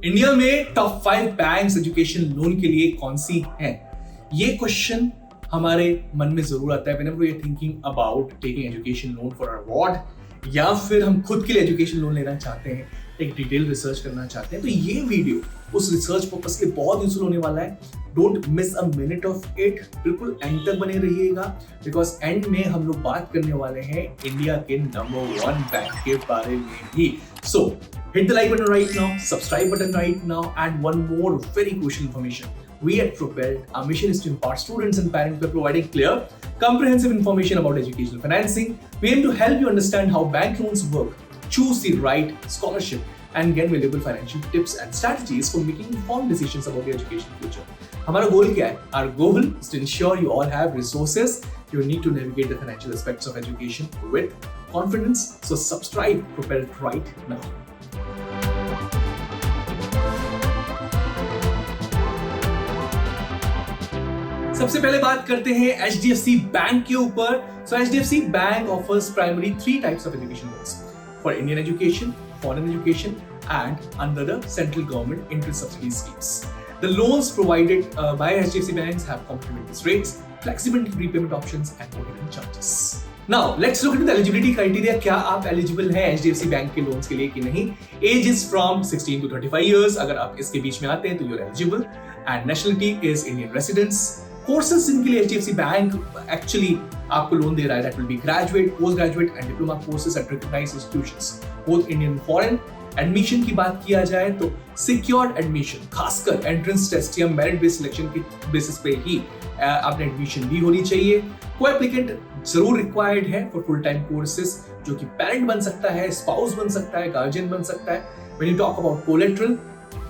India में top 5 banks education loan के लिए कौन सी हैं? ये क्वेश्चन हमारे मन में जरूर आता है whenever we are thinking about taking education loan for award या फिर हम खुद के लिए एजुकेशन लोन लेना चाहते हैं, एक डिटेल रिसर्च करना चाहते हैं। तो ये वीडियो उस रिसर्च पर्पस के लिए बहुत यूजफुल होने वाला है। Don't miss a minute of it, बिल्कुल एंड तक बने रहिएगा बिकॉज एंड में हम लोग बात करने वाले हैं इंडिया के नंबर 1 बैंक के बारे में ही। सो hit the like button right now, subscribe button right now, and one more very crucial information. We at Propelled, our mission is to impart students and parents by providing clear, comprehensive information about educational financing. We aim to help you understand how bank loans work, choose the right scholarship, and get valuable financial tips and strategies for making informed decisions about your education future. हमारा गोल क्या है? Our goal is to ensure you all have resources you need to navigate the financial aspects of education with confidence. So subscribe Propelled right now. सबसे पहले बात करते हैं HDFC bank के ऊपर। So HDFC bank offers primarily 3 types of education loans for Indian education, foreign education, and under the central government interest subsidy schemes. The loans provided by HDFC banks have competitive interest rates, flexible repayment options, and no hidden charges. Now let's look into the eligibility criteria. क्या आप eligible हैं HDFC bank के loans के लिए कि नहीं? Age is from 16 to 35 years. अगर आप इसके बीच में आते हैं तो you're eligible. And nationality is Indian residence. Courses जिनके लिए HDFC बैंक एक्चुअली आपको लोन दे रहा है, that will be graduate, post graduate and diploma courses at recognized institutions, both Indian and foreign. Admission की बात किया जाए तो सिक्योर्ड एडमिशन, खासकर एंट्रेंस टेस्ट या मेरिट बेस्ड सिलेक्शन के बेसिस पे ही आपने एडमिशन ली होनी चाहिए। को एप्लीकेंट जरूर रिक्वायर्ड है फॉर फुल टाइम कोर्सेज, जो कि पेरेंट बन सकता है, स्पाउस बन सकता है, गार्जियन बन सकता है। When you talk about collateral,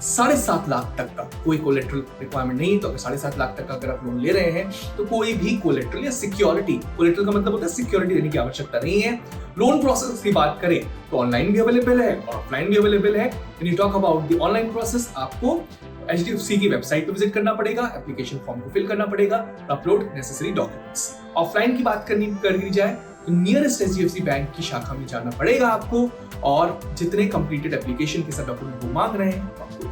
7.5 lakh तक का कोई कोलेटरल रिक्वायरमेंट नहीं। तो अगर 7.5 लाख तक का अगर आप लोन ले रहे हैं तो कोई भी कोलेटरल या सिक्योरिटी, कोलेटरल का मतलब होता है सिक्योरिटी देने की आवश्यकता नहीं है। लोन प्रोसेस की बात करें तो ऑनलाइन भी अवेलेबल है और ऑफलाइन भी अवेलेबल है। When you talk about the online process, आपको HDFC की वेबसाइट पर विजिट करना पड़ेगा, एप्लीकेशन फॉर्म को फिल करना पड़ेगा, अपलोड नेसेसरी डॉक्यूमेंट्स। ऑफलाइन की बात कर जाए तो नियरेस्ट HDFC बैंक की शाखा में जाना पड़ेगा आपको और जितने कंप्लीटेड एप्लीकेशन के साथ डॉक्यूमेंट वो मांग रहे हैं आपको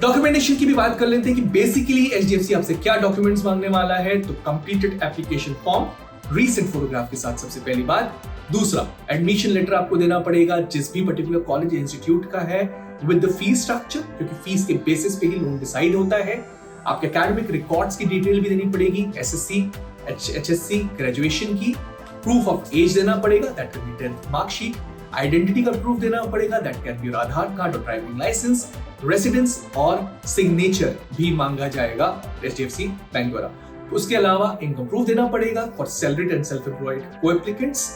डॉक्यूमेंटेशन की भी बात कर लेते हैं कि बेसिकली HDFC आपसे क्या डॉक्यूमेंट्स मांगने वाला है। तो completed application form, recent photograph के साथ सबसे पहली बात। दूसरा, एडमिशन लेटर आपको देना पड़ेगा जिस भी पर्टिकुलर कॉलेज इंस्टीट्यूट का है, विद द फीस स्ट्रक्चर, क्योंकि फीस के बेसिस पे ही लोन डिसाइड होता है। आपके एकेडमिक रिकॉर्ड्स की डिटेल भी देनी पड़ेगी, SSC, HSC, ग्रेजुएशन की, प्रूफ ऑफ एज देना पड़ेगा, that can be 10th marksheet, identity का प्रूफ देना पड़ेगा, that can be your Aadhaar card और ड्राइविंग लाइसेंस, रेसिडेंस और सिग्नेचर भी मांगा जाएगा HDFC बैंक द्वारा। उसके अलावा इनकम प्रूफ देना पड़ेगा for salaried and self employed को एप्लीकेंट्स।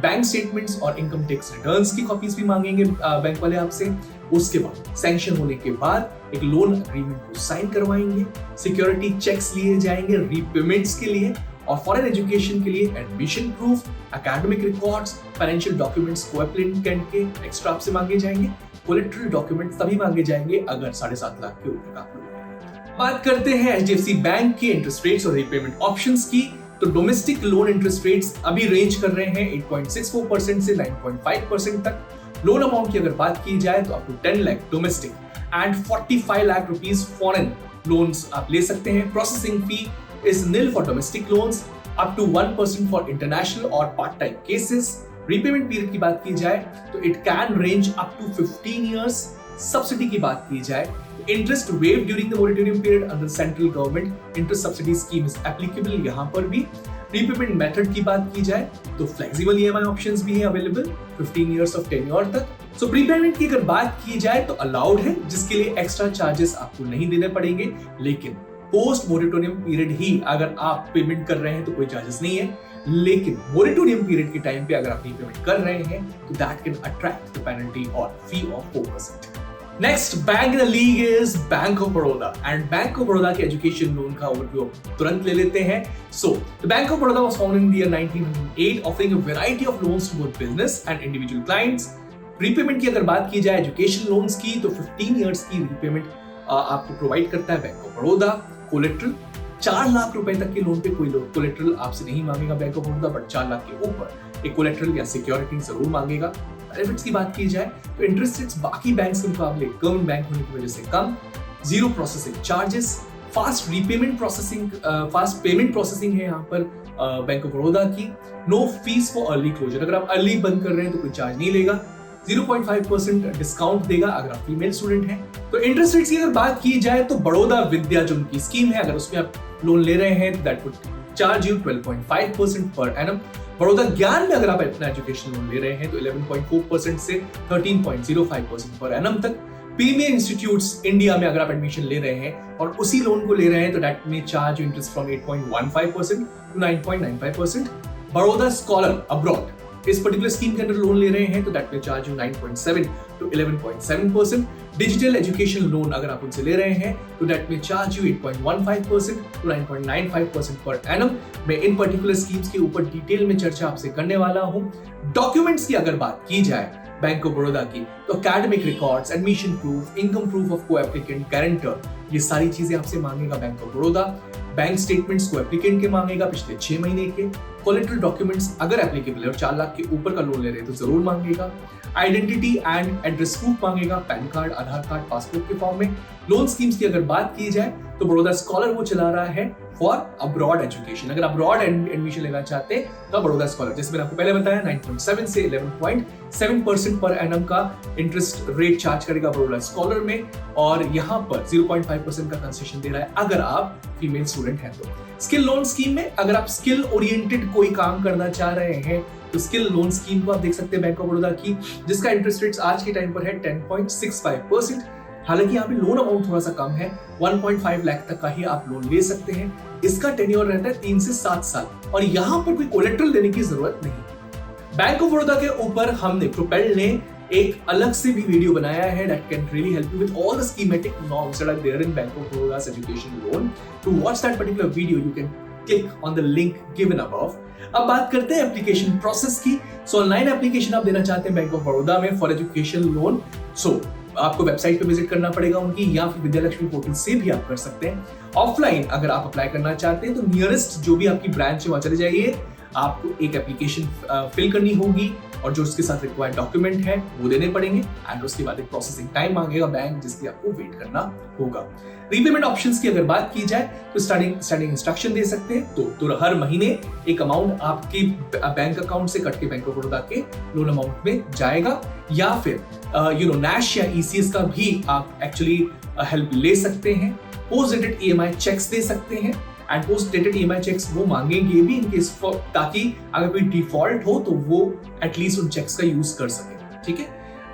बैंक स्टेटमेंट्स और इनकम टैक्स रिटर्न्स की कॉपीज भी मांगेंगे बैंक वाले आपसे। उसके बाद सैंक्शन होने के बाद एक लोन एग्रीमेंट को साइन करवाएंगे, सिक्योरिटी चेक्स लिए जाएंगे रीपेमेंट्स के लिए, और फॉरेन एजुकेशन के लिए admission proof, academic records, financial documents को एप्लीकेंट के एक्स्ट्रा आपसे मांगे जाएंगे। कोलेटरल डॉक्यूमेंट्स तभी मांगे जाएंगे अगर 7.5 लाख के ऊपर का लोन। बात करते हैं HDFC बैंक के इंटरेस्ट रेट्स और रीपेमेंट ऑप्शंस की। तो डोमेस्टिक लोन इंटरेस्ट रेट्स अभी रेंज कर रहे हैं 8.64% से 9.5% तक। लोन अमाउंट की अगर बात की जाए तो up to 10 lakh domestic and 45 lakh rupees foreign loans आप ले सकते हैं। Processing fee is nil for domestic loans, up to 1% for international or part-time cases. Repayment period की बात की जाए तो it can range up to 15 years. Subsidy की बात की जाए तो interest waived during the moratorium period under central government interest subsidy scheme is applicable यहाँ पर भी। Repayment method की बात की जाए तो flexible EMI options भी हैं available 15 years of tenure तक। So prepayment की अगर बात की जाए तो allowed है, जिसके लिए extra charges आपको नहीं देने पड़ेंगे, लेकिन पोस्ट मोरेटोरियम पीरियड ही अगर आप पेमेंट कर रहे हैं तो कोई चार्जेस नहीं है। लेकिन मोरेटोरियम पीरियड के टाइम पे अगर आप पेमेंट कर रहे हैं तो that can attract the penalty और fee of 4%। Next bank in the league is Bank of Baroda, and Bank of Baroda के एजुकेशन लोन का ओवरव्यू तुरंत ले लेते हैं। So the Bank of Baroda was founded in the year 1908, offering a variety of loans to both business and individual clients. Prepayment की अगर बात की जाए एजुकेशन लोन्स की तो 15 इयर्स की रीपेमेंट आपको प्रोवाइड करता है bank of Baroda. Collateral 4 lakh रुपए तक के लोन पे कोई कोलेटरल आपसे नहीं मांगेगा Bank of Baroda, but 4 lakh के ऊपर एक कोलेटरल या सिक्योरिटी जरूर मांगेगा। बेनिफिट्स की बात की जाए तो इंटरेस्ट रेट्स बाकी बैंक्स के मुकाबले गवर्नमेंट बैंक होने की वजह से कम, zero processing charges, fast payment processing है यहाँ पर बैंक ऑफ बड़ौदा की, no fees for early closure, अगर आप अर्ली बंद कर रहे हैं तो कोई चार्ज नहीं लेगा, 0.5% डिस्काउंट देगा अगर आप फीमेल स्टूडेंट हैं। तो इंटरेस्ट रेट्स की अगर बात की जाए तो बड़ौदा विद्या जो उनकी स्कीम है, अगर उसमें आप लोन ले रहे हैं that would charge you 12.5% per annum. Baroda ज्ञान में अगर आप अपना एजुकेशन लोन ले रहे हैं तो 11.4% से 13.05% पर एनम तक। प्रीमियर इंस्टीट्यूट्स इंडिया में अगर आप एडमिशन ले रहे हैं और उसी लोन को ले रहे हैं तो दैट में charge interest from 8.15% to 9.95%। Baroda scholar abroad इस पर्टिकुलर स्कीम के अंदर लोन ले रहे हैं तो दैट में charge 9.7 to 11.7%। Digital education loan अगर आप उनसे ले रहे हैं तो दैट में चार्ज 8.15% टू 9.95% पर एनम। मैं इन पर्टिकुलर स्कीम्स के ऊपर डिटेल में चर्चा आपसे करने वाला हूं। डॉक्यूमेंट्स की अगर बात की जाए बैंक ऑफ बड़ौदा की तो academic records, admission proof, income proof of को एप्लीकेंट, गारंटर, ये सारी चीजें आपसे मांगेगा Bank of Baroda. Bank statements को एप्लीकेंट के मांगेगा पिछले 6 महीने के। कोलेटरल डॉक्यूमेंट्स अगर एप्लीकेबल है और 4 लाख के ऊपर का लोन ले रहे हैं तो जरूर मांगेगा। आइडेंटिटी एंड एड्रेस प्रूफ मांगेगा, pan card, Aadhaar card, passport के फॉर्म में। लोन स्कीम्स की अगर बात की जाए तो बड़ौदा स्कॉलर वो चला रहा है फॉर अब्रॉड एजुकेशन, अगर अब्रॉड एडमिशन लेना चाहते हैं तो बड़ौदा स्कॉलर, जैसे मैंने आपको पहले बताया 9.7 से 11.7% पर एनम का इंटरेस्ट रेट चार्ज करेगा बड़ौदा स्कॉलर में, और यहाँ पर 0.5% का कंसेशन दे रहा है अगर आप फीमेल स्टूडेंट हैं तो। स्किल लोन स्कीम में अगर आप स्किल ओरिएंटेड कोई काम करना चाह रहे हैं तो स्किल लोन स्कीम को आप देख सकते हैं बैंक ऑफ बड़ौदा की, जिसका इंटरेस्ट रेट आज के टाइम पर है 10.65%। हालांकि यहाँ पे लोन अमाउंट थोड़ा सा कम है, 1.5 लाख तक का ही आप लोन ले सकते हैं। इसका टेन्योर रहता है 3 से 7 साल और यहाँ पर कोई कोलेट्रल देने की जरूरत नहीं। बैंक ऑफ बड़ौदा के ऊपर हमने प्रोपेल ने एक अलग से भी वीडियो बनाया है that can really help you with all the schematic norms that are there in Bank of Baroda's education loan. To watch that particular video you can click on the link given above. अब बात करते हैं application process की। सो online application आप देना चाहते हैं bank of Baroda में फॉर एजुकेशन लोन, सो आपको वेबसाइट पे विजिट करना पड़ेगा उनकी, या फिर विद्यालक्ष्मी पोर्टल से भी आप कर सकते हैं। ऑफलाइन अगर आप अप्लाई करना चाहते हैं तो नियरेस्ट जो भी आपकी ब्रांच है वहां चले जाइए, आपको एक एप्लीकेशन फिल करनी होगी और जो उसके साथ रिक्वायर्ड डॉक्यूमेंट है वो देने पड़ेंगे एंड उसके बाद एक प्रोसेसिंग टाइम मांगेगा बैंक जिसकी आपको वेट करना होगा। रीपेमेंट ऑप्शंस की अगर बात की जाए तो स्टार्टिंग इंस्ट्रक्शन दे सकते हैं तो हर महीने एक अमाउंट आपके बैंक अकाउंट से कट के बैंक ऑफ बड़ौदा के लोन अमाउंट में जाएगा, या फिर नैश या ईसीएस का भी आप एक्चुअली हेल्प ले सकते हैं। पोस्ट डेटेड ईएमआई चेक्स दे सकते हैं and post dated EMI cheques वो मांगेंगे भी इन केस ताकि अगर कोई डिफॉल्ट हो तो वो एटलीस्ट उन चेक्स का यूज कर सके। ठीक है,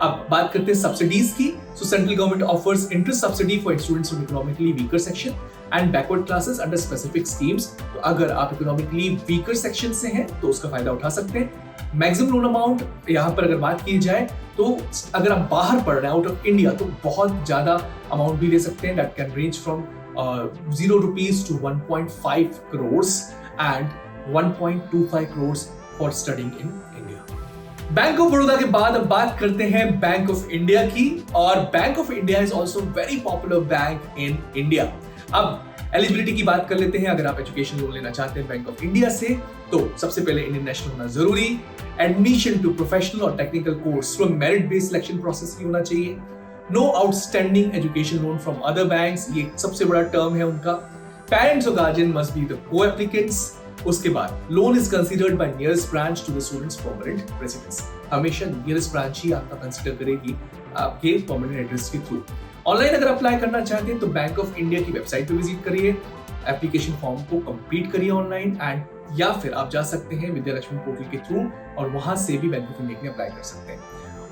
अब बात करते हैं सब्सिडीज की। सो central government offers interest subsidy for students from economically weaker section and backward classes under specific schemes. तो अगर आप इकोनॉमिकली वीकर सेक्शन से हैं तो उसका फायदा उठा सकते हैं। मैक्सिमम लोन अमाउंट यहाँ पर अगर बात की जाए तो अगर आप बाहर पढ़ रहे हैं आउट ऑफ इंडिया तो बहुत ज्यादा अमाउंट भी ले सकते हैं, that can range from 0 rupees to 1.5 crores and 1.25 crores for studying in India. Bank of Baroda के बाद अब बात करते हैं बैंक ऑफ इंडिया की, और bank of India is also very popular bank in India. अब एलिजिबिलिटी की बात कर लेते हैं। अगर आप एजुकेशन लोन लेना चाहते हैं बैंक ऑफ इंडिया से तो सबसे पहले इंडियन नेशनल होना जरूरी, एडमिशन टू प्रोफेशनल और technical course from merit based selection process की होना चाहिए, no outstanding education loan from other banks, ये सबसे बड़ा टर्म है उनका। पेरेंट्स और guardian must be the co-applicants. उसके बाद loan is considered by nearest branch to the students permanent residence, हमेशा नियरेस्ट ब्रांच ही आपका कंसीडर करेगी आपके परमानेंट एड्रेस के थ्रू। ऑनलाइन अगर अप्लाई करना चाहते हैं तो बैंक ऑफ इंडिया की वेबसाइट पे विजिट करिए, एप्लीकेशन फॉर्म को कंप्लीट करिए ऑनलाइन, एंड या फिर आप जा सकते हैं विद्यालक्ष्मी पोर्टल के थ्रू और वहां से भी बैंक ऑफ इंडिया में अप्लाई कर सकते हैं।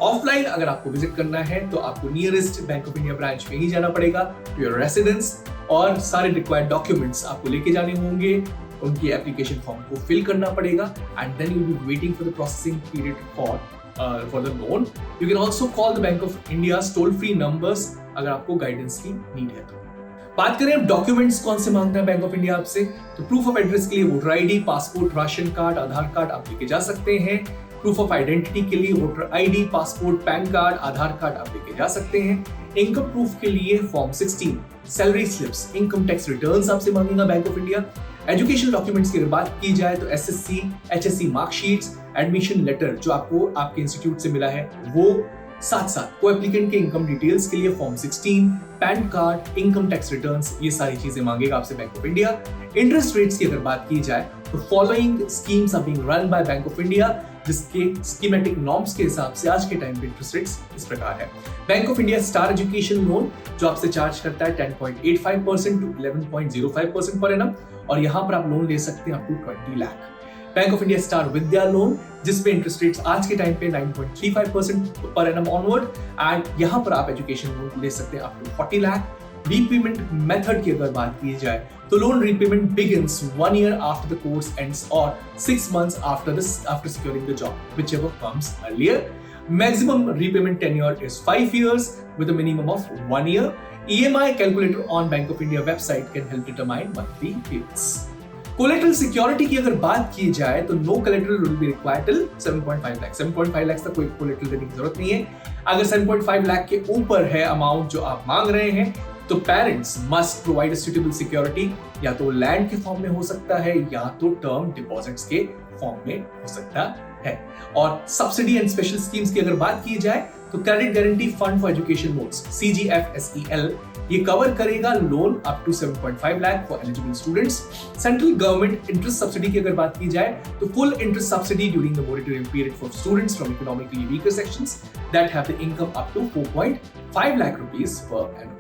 ऑफलाइन अगर आपको विजिट करना है तो आपको nearest bank of India branch में ही जाना पड़ेगा टू योर रेसिडेंस, और सारे रिक्वायर्ड डॉक्यूमेंट्स आपको लेके जाने होंगे, उनकी एप्लीकेशन फॉर्म को फिल करना पड़ेगा and then you will be waiting for the processing period for the loan. You can also call the Bank of India toll free numbers अगर आपको गाइडेंस की नीड है तो। बात करें अब डॉक्यूमेंट्स कौन से मांगता है बैंक ऑफ इंडिया आपसे, तो प्रूफ ऑफ एड्रेस के लिए voter ID, passport, ration card, Aadhaar card आप लेके जा सकते हैं। प्रूफ ऑफ आइडेंटिटी के लिए voter ID, passport, PAN card, Aadhaar card आप लेके जा सकते हैं। इनकम प्रूफ के लिए form 16, salary slips, income tax returns आपसे मांगेगा Bank of India. Educational documents की अगर बात की जाए तो SSC, HSC marksheets, admission letter जो आपको आपके इंस्टीट्यूट से मिला है वो, साथ साथ को एप्लीकेंट के इनकम डिटेल्स के लिए form 16, PAN card, income tax returns, ये सारी चीजें मांगेगा आपसे Bank of India. Interest rates की अगर बात की जाए तो following schemes are being run by Bank of India, जिसके स्कीमेटिक नॉर्म्स के हिसाब से आज के टाइम पे इंटरेस्ट रेट्स इस प्रकार है। Bank of India star education loan जो आपसे चार्ज करता है 10.85% टू 11.05% पर एनम, और यहाँ पर आप लोन ले सकते हैं up to 20 lakh. Bank of India Star Vidya loan जिसपे इंटरेस्ट रेट्स आज के टाइम पे 9.35% पर एनम ऑनवर्ड, एंड यहाँ पर आप एजुकेशन लोन ले सकते हैं up to 40 lakh. Repayment method की अगर बात की जाए तो loan repayment begins 1 year after the course ends or 6 months after securing the job, whichever comes earlier. Maximum repayment tenure is 5 years with a minimum of 1 year. EMI calculator on Bank of India website can help determine monthly payments. Collateral security की अगर बात की जाए तो no collateral will be required till 7.5 lakh. 7.5 lakh तक कोई collateral देने की जरूरत नहीं है। अगर 7.5 लाख के ऊपर है अमाउंट जो आप मांग रहे हैं तो parents must provide suitable security, या तो लैंड के फॉर्म में हो सकता है या तो टर्म डिपॉजिट्स के फॉर्म में हो सकता है। और सब्सिडी एंड स्पेशल स्कीम्स की अगर बात की जाए तो credit guarantee fund for education loans CGFSEL ये कवर करेगा loan up to 7.5 lakh for eligible students. Central government interest subsidy की अगर बात की जाए तो full interest subsidy during the moratorium period for students from economically weaker sections that have the income up to 4.5 lakh rupees per annum.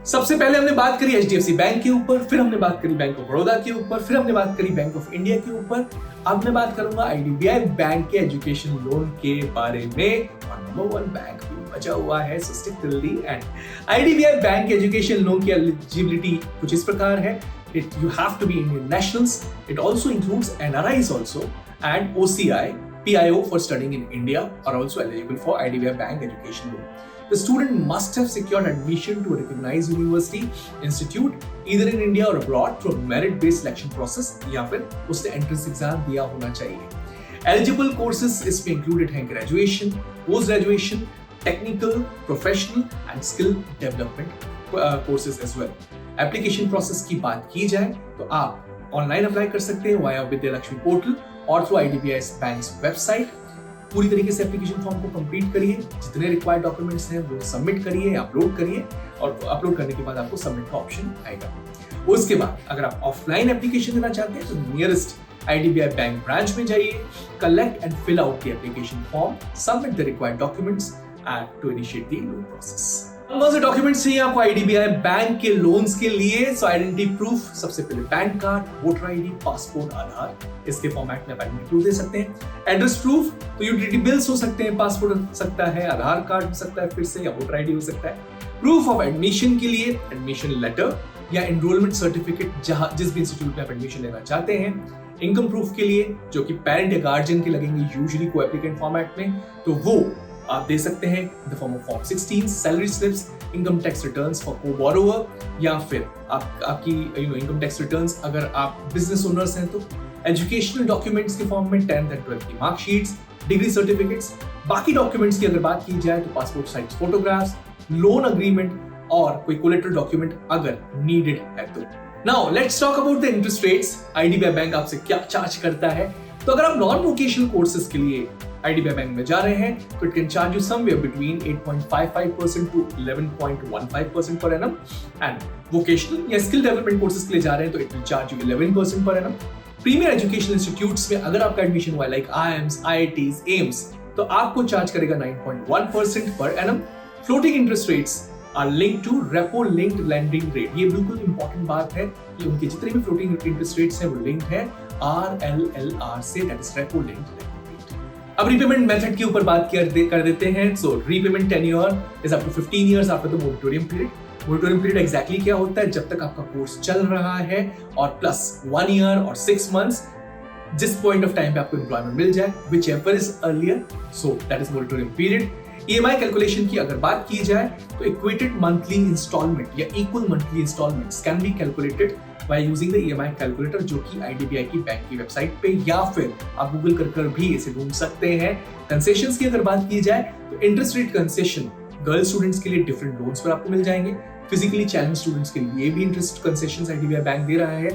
सबसे पहले हमने बात करी एचडीएफसी बैंक के ऊपर, फिर हमने बात करी बैंक ऑफ बड़ौदा के ऊपर, फिर हमने बात करी बैंक ऑफ इंडिया के ऊपर। अब मैं बात करूंगा आईडीबीआई बैंक के एजुकेशन लोन के बारे में, और नंबर 1 बैंक भी बचा हुआ है, सो stick till the end. IDBI bank education loan की एलिजिबिलिटी कुछ इस प्रकार है। You have to be Indian nationals. It also includes NRIs also, and OCI, PIO for studying in India are also eligible for IDBI bank education loan. The student must have secured admission to a recognized university, institute, either in India or abroad through a merit-based selection process, या फिर उसने entrance exam दिया होना चाहिए। Eligible courses इसमें included हैं graduation, post graduation, technical, professional and skill development courses as well. Application process की बात की जाए तो आप ऑनलाइन अप्लाई कर सकते हैं वाया विद्या लक्ष्मी पोर्टल और थ्रू आईडीबीआई बैंक वेबसाइट। पूरी तरीके से एप्लीकेशन फॉर्म को कंप्लीट करिए, जितने रिक्वायर्ड डॉक्यूमेंट्स हैं वो सबमिट करिए, अपलोड करिए, और अपलोड करने के बाद आपको सबमिट का ऑप्शन आएगा। उसके बाद अगर आप ऑफलाइन एप्लीकेशन देना चाहते हैं तो नियरेस्ट आईडीबीआई बैंक ब्रांच में जाइए, collect and fill out the application form, submit the required documents and to initiate the loan process. कौन से डॉक्यूमेंट्स चाहिए आपको आईडीबीआई बैंक के लोन्स के लिए? सो आइडेंटिटी प्रूफ, सबसे पहले PAN card, voter ID, passport, Aadhaar, इसके फॉर्मेट में आप आइडेंटिटी प्रूफ दे सकते हैं। एड्रेस प्रूफ तो यूटिलिटी बिल्स हो सकते हैं, पासपोर्ट हो सकता है, आधार कार्ड हो सकता है फिर से, या वोटर आईडी हो सकता है। प्रूफ ऑफ एडमिशन के लिए एडमिशन लेटर या एनरोलमेंट सर्टिफिकेट जहां जिस भी इंस्टीट्यूट में आप एडमिशन लेना चाहते हैं। इनकम प्रूफ के लिए जो कि पेरेंट या गार्जियन के लगेंगे यूजुअली को एप्लीकेंट फॉर्मेट में, तो वो आप दे सकते हैं in the form of form 16, salary slips, income tax returns for co-borrower, या फिर आपकी इनकम टैक्स रिटर्न्स अगर आप बिजनेस ओनर्स हैं तो एजुकेशनल डॉक्यूमेंट्स के फॉर्म में 10th and 12th की मार्कशीट्स, डिग्री सर्टिफिकेट्स। बाकी डॉक्यूमेंट्स की अगर बात की जाए तो passport size photographs, loan agreement और कोई कोलेटरल डॉक्यूमेंट अगर नीडेड है तो। Now let's talk about the interest rates. IDBI bank आपसे क्या चार्ज करता है? तो अगर आप नॉन वोकेशनल कोर्सेज के लिए आईडीबीआई बैंक में जा रहे हैं तो it can charge you somewhere between 8.55% to 11.15% per annum, and vocational या स्किल डेवलपमेंट कोर्सेज के लिए जा रहे हैं तो it will charge you 11% per annum. Premiere educational institutes में अगर आपका एडमिशन हुआ लाइक IIMs, IITs, एम्स, तो आपको चार्ज करेगा 9.1% per annum. Floating interest rates are linked to repo linked lending rate. ये बिल्कुल इंपॉर्टेंट बात है कि उनके जितने भी फ्लोटिंग इंटरेस्ट रेट्स हैं वो लिंक्ड है RLLR से, दैट इज रेपो लिंक्ड। अब रीपेमेंट मेथड के ऊपर बात कर देते हैं। So repayment tenure is up to 15 years after the moratorium period. Moratorium period exactly क्या होता है? जब तक आपका कोर्स चल रहा है और प्लस 1 year और 6 months, जिस पॉइंट ऑफ टाइम पे आपको एम्प्लॉयमेंट मिल जाए, whichever is earlier, so that is moratorium period। EMI calculation की अगर बात की जाए तो इक्वेटेड मंथली इंस्टॉलमेंट या equal monthly installments can be calculated by using the EMI calculator, जो कि आईडीबीआई की बैंक की वेबसाइट पे या फिर आप गूगल कर भी इसे ढूंढ सकते हैं। कंसेशंस की अगर बात की जाए तो interest rate concession girl students के लिए डिफरेंट लोन्स पर आपको मिल जाएंगे। फिजिकली चैलेंज स्टूडेंट्स के लिए भी इंटरेस्ट कंसेशंस आईडीबीआई बैंक दे रहा है।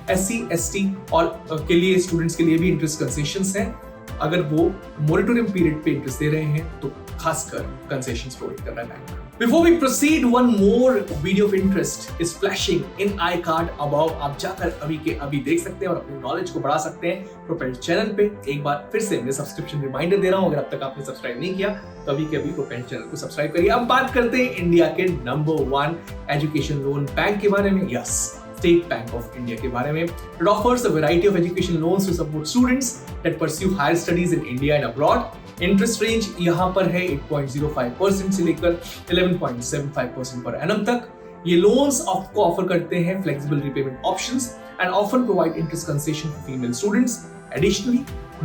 SC, ST और के लिए स्टूडेंट्स के लिए भी इंटरेस्ट कंसेशंस हैं। अगर वो मोरेटोरियम पीरियड पे इंटरेस्ट दे रहे हैं तो खासकर कंसेशंस प्रोवाइड कर रहा है bank. Before we proceed, one more video of interest is flashing in iCard above. आप जाकर अभी के अभी देख सकते हैं और अपनी नॉलेज को बढ़ा सकते हैं प्रोपेल चैनल पे। एक बार फिर से मैं सब्सक्रिप्शन रिमाइंडर दे रहा हूं, अगर अब तक आपने सब्सक्राइब नहीं किया तो अभी के अभी प्रोपेल चैनल को सब्सक्राइब करिए। अब बात करते हैं इंडिया के नंबर 1 एजुकेशन लोन बैंक के बारे में। Yes, state Bank of India के बारे में। It offers a variety of education loans to support students that pursue higher studies in India and abroad. Interest range यहाँ पर है 8.05% से लेकर 11.75% पर एनम तक। ये लोन्स आपको ऑफर करते हैं flexible repayment options and often provide interest concession for female students. Additionally,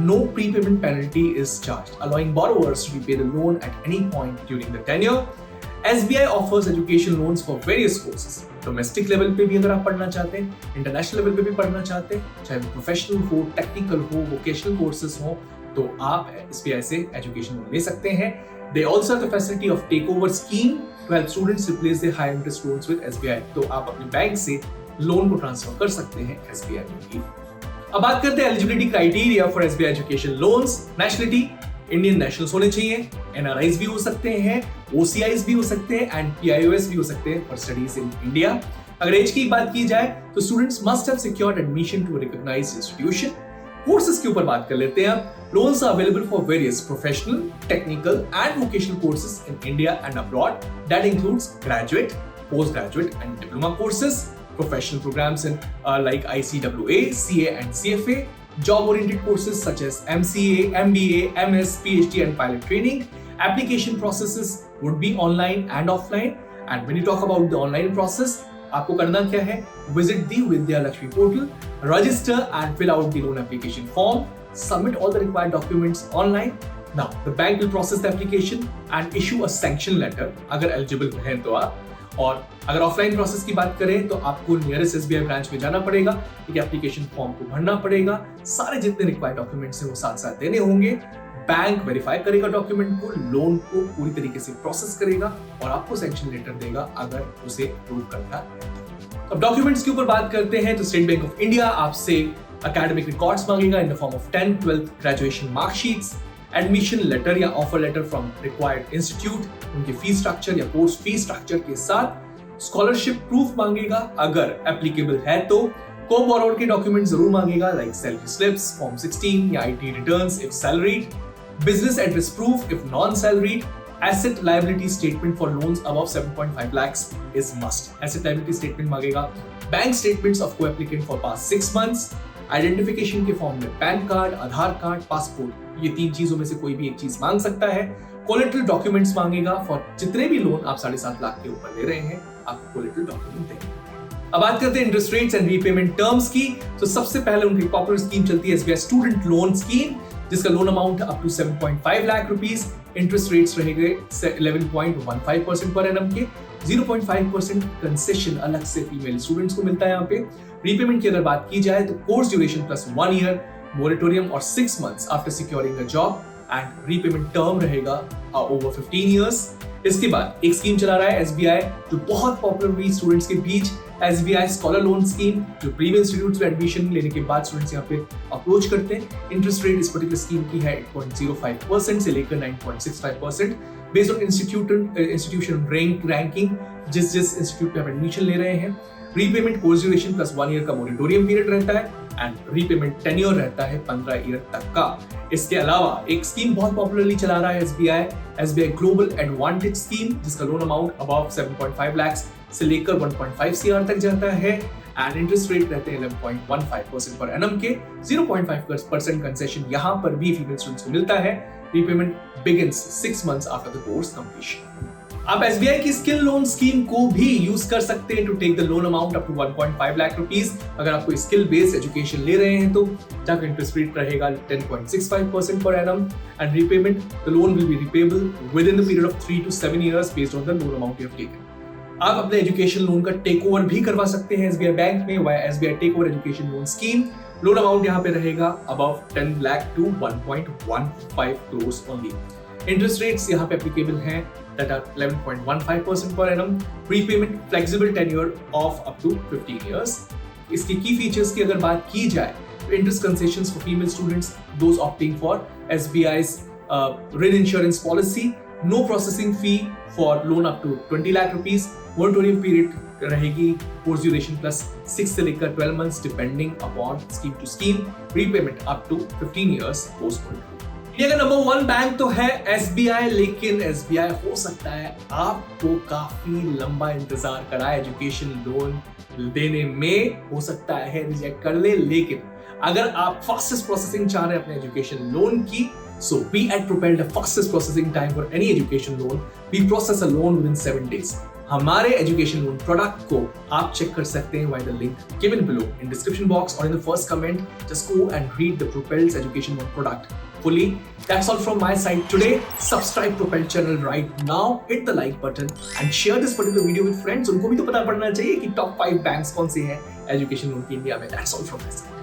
no prepayment penalty is charged, allowing borrowers to repay the loan at any point during the tenure. SBI offers education loans for various courses. Domestic level पे भी अगर आप पढ़ना चाहते हैं, international level पे भी पढ़ना चाहते हैं, चाहे वो प्रोफेशनल हो, टेक्निकल हो, वोकेशनल कोर्सेज हो, तो आप SBI से एजुकेशन लोन ले सकते हैं। They also have the facility of takeover scheme to help students replace their high interest loans with SBI. तो आप अपने बैंक से लोन को ट्रांसफर कर सकते हैं SBI में भी। अब बात करते हैं eligibility criteria for SBI education loans. Nationality Indian nationals होने चाहिए, NRIs भी हो सकते हैं, OCIs भी हो सकते हैं एंड PIOS भी हो सकते हैं फॉर स्टडीज इन इंडिया। अगर एज की बात की जाए तो students must have secured admission to recognised institution. Courses के ऊपर बात कर लेते हैं। Loans are available for various professional, technical and vocational courses in India and abroad. That includes graduate, postgraduate and diploma courses, professional programs in like ICWA, CA and CFA, job-oriented courses such as MCA, MBA, MS, PhD and pilot training. Application processes would be online and offline. And when you talk about the online process, आपको करना क्या है? Visit the Vidya Lakshmi portal, register and fill out the loan application form, submit all the required documents online. Now, the bank will process the application and issue a sanction letter अगर eligible हैं तो आप। और अगर offline process की बात करें तो आपको नियरेस्ट SBI ब्रांच में जाना पड़ेगा, ठीक है, एप्लीकेशन फॉर्म को भरना पड़ेगा, सारे जितने रिक्वायर्ड डॉक्यूमेंट्स हैं वो साथ साथ देने होंगे। बैंक वेरीफाई करेगा डॉक्यूमेंट को, लोन को पूरी तरीके से प्रोसेस करेगा और आपको सैंक्शन लेटर देगा अगर उसे अप्रूव करना है। अब डॉक्यूमेंट्स के ऊपर बात करते हैं तो स्टेट बैंक ऑफ इंडिया आपसे एकेडमिक रिकॉर्ड्स मांगेगा in the form of 10th 12th graduation marksheets, admission letter या offer letter from required institute, उनके फीस स्ट्रक्चर या कोर्स फीस स्ट्रक्चर के साथ, स्कॉलरशिप प्रूफ मांगेगा अगर एप्लीकेबल है तो, को बोरोवर के डॉक्यूमेंट जरूर मांगेगा लाइक सैलरी स्लिप्स, फॉर्म 16 या IT returns if salaried, business address proof if non-salaried, asset liability statement for loans above 7.5 lakhs is must. Asset liability statement मांगेगा, bank statements of co-applicant for past 6 months, identification के form में pan card, Aadhaar card, passport, ये 3 चीजों में से कोई भी एक चीज मांग सकता है। कोलेटरल डॉक्यूमेंट्स मांगेगा फॉर जितने भी लोन आप 7.5 लाख के ऊपर ले रहे हैं, आपको कोलेटरल डॉक्यूमेंट देंगे। अब बात करते हैं interest rates and repayment terms की। तो सबसे पहले उनकी पॉपुलर स्कीम चलती है SBI स्टूडेंट लोन स्कीम, जिसका loan amount up to 7.5 lakh rupees. Interest rates रहेंगे 11.15% पर एनम के, 0.5% कंसेशन अलग से फीमेल स्टूडेंट्स को मिलता है यहाँ पे। रीपेमेंट की अगर बात की जाए तो course duration plus 1 year, moratorium और 6 months after securing a job and repayment term रहेगा ओवर 15 years। इसके बाद एक स्कीम चला रहा है SBI जो बहुत पॉपुलर हुई स्टूडेंट्स के बीच, SBI स्कॉलर लोन स्कीम, जो प्रीमियम इंस्टीट्यूट्स में एडमिशन लेने के बाद स्टूडेंट्स यहाँ पे अप्रोच करते हैं। इंटरेस्ट रेट इस पर्टिकुलर स्कीम की है 8.05% से लेकर 9.65% बेस्ड ऑन इंस्टीट्यूशन रैंकिंग, जिस इंस्टीट्यूट पे आप एडमिशन ले रहे हैं। Repayment course duration plus 1 year का मोरेटोरियम पीरियड रहता है एंड रीपेमेंट टेन्योर रहता है 15 ईयर तक का। इसके अलावा एक स्कीम बहुत पॉपुलरली चला रहा है SBI ग्लोबल एडवांटेज स्कीम, जिसका लोन अमाउंट अबव 7.5 lakhs से लेकर 1.5 CR तक जाता है एंड इंटरेस्ट रेट रहते हैं 11.15% पर एनम के, 0.5% कंसेशन यहाँ पर भी फीमेल स्टूडेंट्स को मिलता है। Repayment begins 6 months after the course completion. आप SBI की स्किल लोन स्कीम को भी यूज कर सकते हैं to take the loan amount up to 1.5 lakh rupees. अगर आपको स्किल बेस्ड एजुकेशन ले रहे हैं तो जहाँ इंटरेस्ट रेट रहेगा 10.65% per annum and repayment the loan will be repayable within the period of 3 to 7 years based on the loan amount you have taken. आप अपने एजुकेशन लोन का take over भी करवा सकते हैं SBI बैंक में via SBI take over education loan scheme. Loan amount यहाँ पे रहेगा अबव 10 lakh to 1.15 crores ओनली। इंटरेस्ट रेट्स यहाँ पे एप्लीकेबल हैं that are 11.15% per annum, prepayment flexible tenure of up to 15 years. इसके की फीचर्स की अगर बात की जाए तो interest concessions for female students, those opting for SBI's ऋण insurance policy, no processing fee for loan up to 20 lakh rupees, moratorium period रहेगी कोर्स ड्यूरेशन प्लस 6 से लेकर 12 months depending upon scheme to scheme, prepayment up to 15 years post moratorium. India का number 1 bank तो है SBI, लेकिन SBI हो सकता है आपको काफी लंबा इंतजार कराए एजुकेशन लोन देने में, हो सकता है रिजेक्ट कर ले। लेकिन अगर आप फास्टेस्ट प्रोसेसिंग चाह रहे हैं अपने एजुकेशन लोन की, so we at Propel the fastest processing time for any education loan. We process a loan within 7 days. हमारे एजुकेशन लोन प्रोडक्ट को आप चेक कर सकते हैं via the link given below in description box or in the first comment. Just go and read the Propel's education loan product fully. That's all from my side today. Subscribe Propel channel right now. Hit the like button and share this particular video with friends. उनको भी तो पता पड़ना चाहिए कि top 5 banks कौन से हैं एजुकेशन लोन की इंडिया में. That's all from my side.